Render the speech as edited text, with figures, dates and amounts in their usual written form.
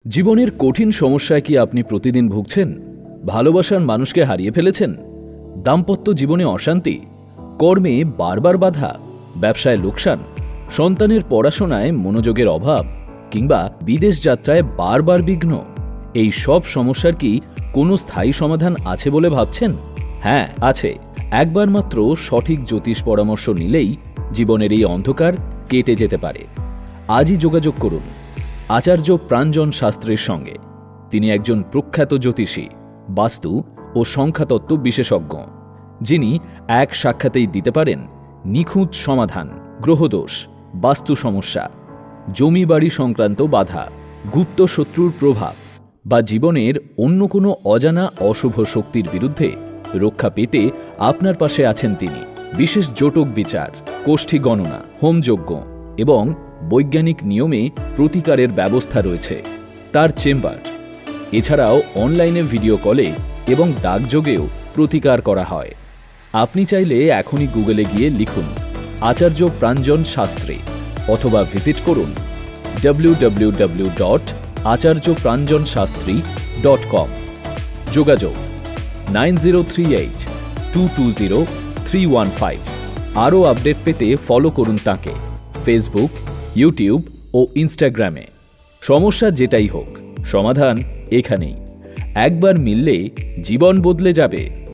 জীবনের কঠিন সমস্যায় কি আপনি প্রতিদিন ভুগছেন? ভালোবাসার মানুষকে হারিয়ে ফেলেছেন? দাম্পত্য জীবনে অশান্তি, কর্মে বারবার বাধা, ব্যবসায় লোকসান, সন্তানের পড়াশোনায় মনোযোগের অভাব, কিংবা বিদেশ যাত্রায় বারবার বিঘ্ন? এই সব সমস্যার কি কোনো স্থায়ী সমাধান আছে বলে ভাবছেন? হ্যাঁ, আছে। একবার মাত্র সঠিক জ্যোতিষ পরামর্শ নিলেই জীবনের এই অন্ধকার কেটে যেতে পারে। আজই যোগাযোগ করুন আচার্য প্রাঞ্জন শাস্ত্রীর সঙ্গে। তিনি একজন প্রখ্যাত জ্যোতিষী, বাস্তু ও সংখ্যাতত্ত্ব বিশেষজ্ঞ, যিনি এক সাক্ষাতেই দিতে পারেন নিখুঁত সমাধান। গ্রহদোষ, বাস্তু সমস্যা, জমি বাড়ি সংক্রান্ত বাধা, গুপ্ত শত্রুর প্রভাব বা জীবনের অন্য কোনো অজানা অশুভ শক্তির বিরুদ্ধে রক্ষা পেতে আপনার পাশে আছেন তিনি। বিশেষ জটক বিচার, কোষ্ঠী গণনা, হোমযজ্ঞ এবং বৈজ্ঞানিক নিয়মে প্রতিকারের ব্যবস্থা রয়েছে তার চেম্বার। এছাড়াও অনলাইনে ভিডিও কলে এবং ডাকযোগেও প্রতিকার করা হয়। আপনি চাইলে এখনই গুগলে গিয়ে লিখুন আচার্য প্রাঞ্জন শাস্ত্রী অথবা ভিজিট করুন www.acharjopranjonshastri.com। যোগাযোগ 9038220315। আরও আপডেট পেতে ফলো করুন তাকে ফেসবুক, ইউটিউব ও ইনস্টাগ্রামে। সমস্যা যেটাই হোক, সমাধান এখানেই। একবার মিললে জীবন বদলে যাবে।